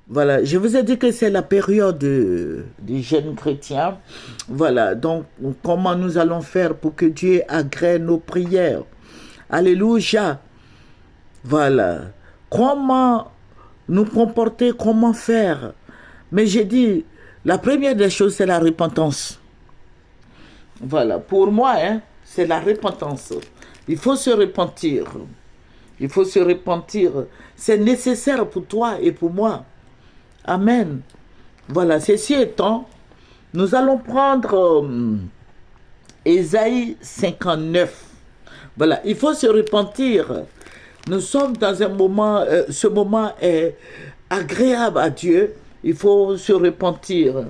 Voilà, je vous ai dit que c'est la période des jeunes chrétiens. Voilà, donc comment nous allons faire pour que Dieu agrée nos prières? Alléluia. Voilà. Comment nous comporter, comment faire? Mais j'ai dit, la première des choses, c'est la repentance. Voilà, pour moi, hein, c'est la repentance. Il faut se repentir. Il faut se repentir. C'est nécessaire pour toi et pour moi. Amen. Voilà, ceci étant, nous allons prendre Ésaïe 59. Voilà, il faut se repentir. Nous sommes dans un moment, ce moment est agréable à Dieu. Il faut se repentir.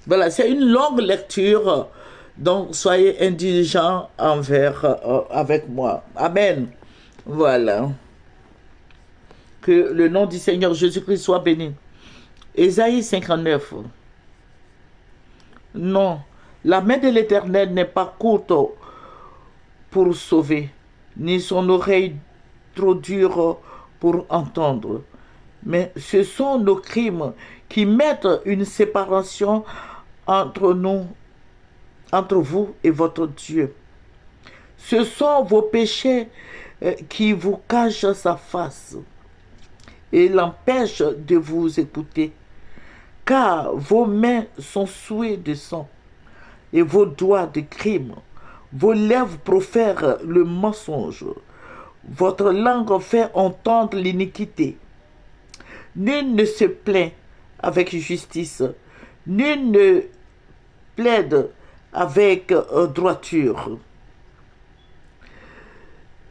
Voilà, c'est une longue lecture. Donc, soyez indulgents avec moi. Amen. Voilà. Que le nom du Seigneur Jésus-Christ soit béni. Ésaïe 59. Non, la main de l'Éternel n'est pas courte pour sauver, ni son oreille trop dure pour entendre. Mais ce sont nos crimes qui mettent une séparation entre nous, entre vous et votre Dieu. Ce sont vos péchés qui vous cachent sa face et l'empêchent de vous écouter. Car vos mains sont souillées de sang et vos doigts de crime. Vos lèvres profèrent le mensonge. Votre langue fait entendre l'iniquité. Nul ne se plaint avec justice. Nul ne plaide avec droiture.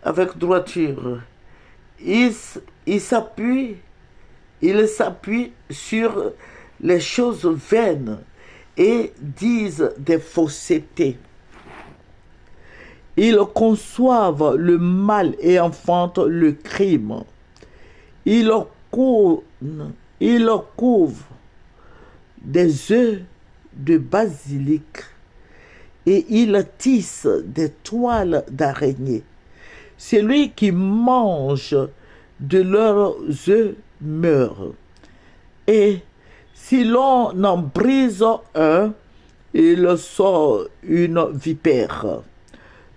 Avec droiture. Il, il s'appuie sur les choses vaines et disent des faussetés. Ils conçoivent le mal et enfantent le crime. Ils couvrent, ils couvrent des œufs de basilic et ils tissent des toiles d'araignée. Celui qui mange de leurs œufs meurt. Et si l'on en brise un, il sort une vipère.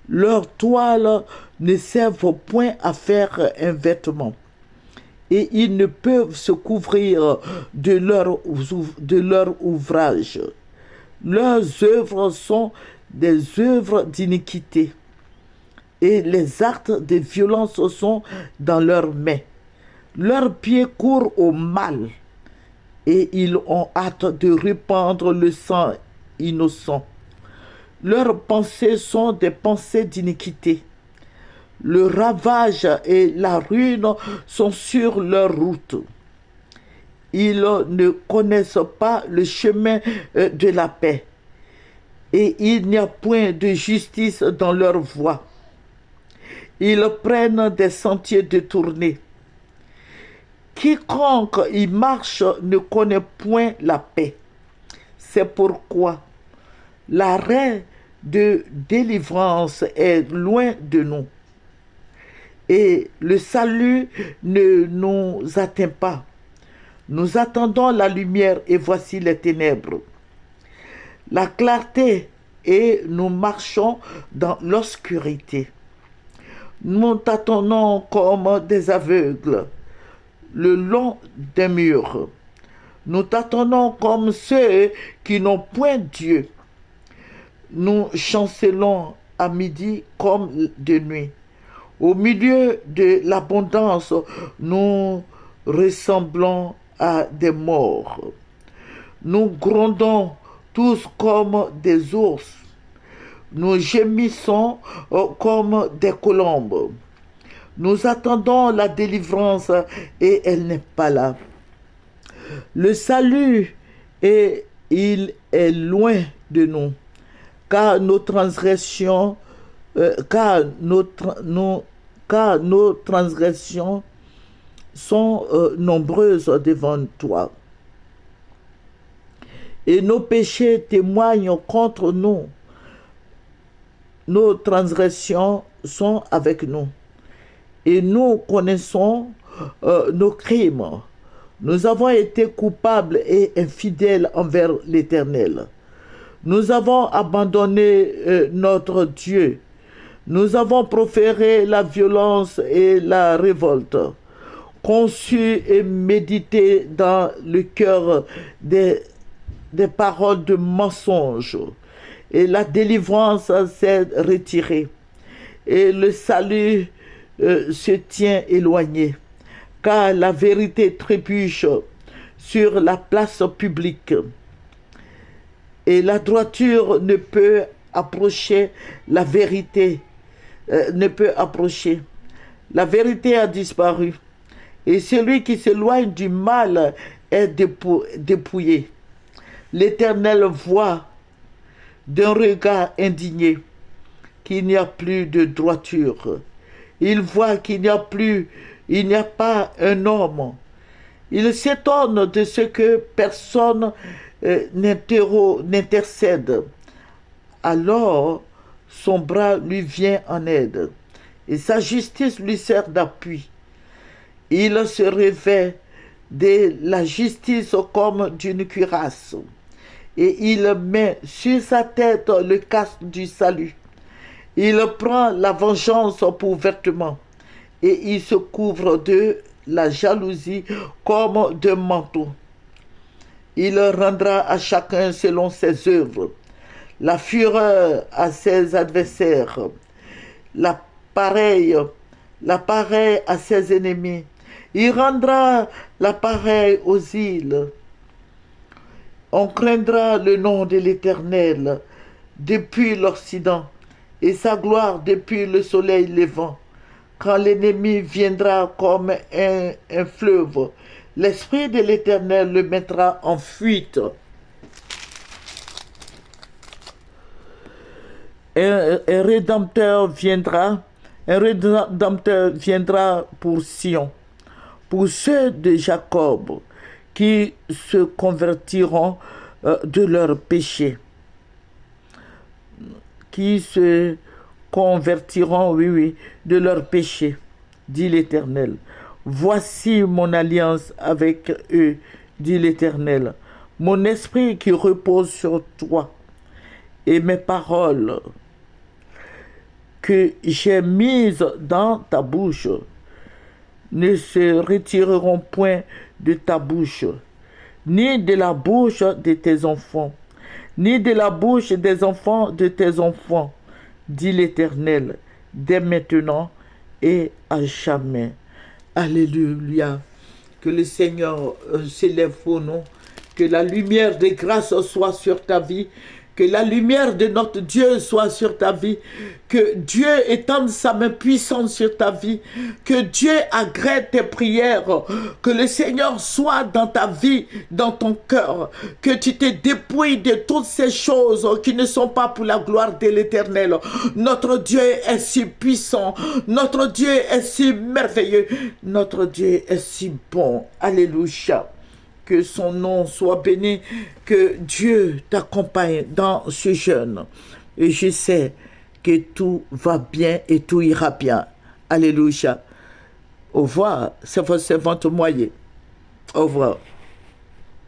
Leurs toiles ne servent point à faire un vêtement, et ils ne peuvent se couvrir de leur ouvrage. Leurs œuvres sont des œuvres d'iniquité, et les actes de violence sont dans leurs mains. Leurs pieds courent au mal, et ils ont hâte de répandre le sang innocent. Leurs pensées sont des pensées d'iniquité. Le ravage et la ruine sont sur leur route. Ils ne connaissent pas le chemin de la paix, et il n'y a point de justice dans leur voie. Ils prennent des sentiers détournés. Quiconque y marche ne connaît point la paix. C'est pourquoi l'arrêt de délivrance est loin de nous et le salut ne nous atteint pas. Nous attendons la lumière et voici les ténèbres. La clarté et nous marchons dans l'obscurité. Nous tâtonnons comme des aveugles le long des murs. Nous tâtonnons comme ceux qui n'ont point Dieu. Nous chancelons à midi comme de nuit. Au milieu de l'abondance, nous ressemblons à des morts. Nous grondons tous comme des ours. Nous gémissons comme des colombes. Nous attendons la délivrance et elle n'est pas là. Le salut, il est loin de nous, car nos transgressions, car nos transgressions sont nombreuses devant toi. Et nos péchés témoignent contre nous. Nos transgressions sont avec nous. Et nous connaissons nos crimes. Nous avons été coupables et infidèles envers l'Éternel. Nous avons abandonné notre Dieu. Nous avons proféré la violence et la révolte, conçu et médité dans le cœur des paroles de mensonge. Et la délivrance s'est retirée. Et le salut se tient éloigné, car la vérité trébuche sur la place publique. Et la droiture ne peut approcher la vérité, ne peut approcher. La vérité a disparu. Et celui qui s'éloigne du mal est dépouillé. L'Éternel voit d'un regard indigné qu'il n'y a plus de droiture. Il voit qu'il n'y a pas un homme. Il s'étonne de ce que personne n'intercède. Alors, son bras lui vient en aide et sa justice lui sert d'appui. Il se revêt de la justice comme d'une cuirasse et il met sur sa tête le casque du salut. Il prend la vengeance pour vêtement et il se couvre de la jalousie comme d'un manteau. Il rendra à chacun selon ses œuvres, la fureur à ses adversaires, la pareille à ses ennemis. Il rendra la pareille aux îles. On craindra le nom de l'Éternel depuis l'Occident et sa gloire depuis le soleil levant. Quand l'ennemi viendra comme un fleuve, l'Esprit de l'Éternel le mettra en fuite. Un rédempteur viendra pour Sion, pour ceux de Jacob qui se convertiront de leurs péchés. Qui se convertiront, de leurs péchés, dit l'Éternel. Voici mon alliance avec eux, dit l'Éternel. Mon esprit qui repose sur toi et mes paroles que j'ai mises dans ta bouche ne se retireront point de ta bouche, ni de la bouche de tes enfants, ni de la bouche des enfants de tes enfants, dit l'Éternel, dès maintenant et à jamais. Alléluia. Que le Seigneur s'élève pour nous, que la lumière de grâce soit sur ta vie, que la lumière de notre Dieu soit sur ta vie, que Dieu étende sa main puissante sur ta vie, que Dieu agrée tes prières, que le Seigneur soit dans ta vie, dans ton cœur, que tu te dépouilles de toutes ces choses qui ne sont pas pour la gloire de l'Éternel. Notre Dieu est si puissant, notre Dieu est si merveilleux, notre Dieu est si bon. Alléluia. Que son nom soit béni, que Dieu t'accompagne dans ce jeûne. Et je sais que tout va bien et tout ira bien. Alléluia. Au revoir, c'est votre servante Moyer. Au revoir.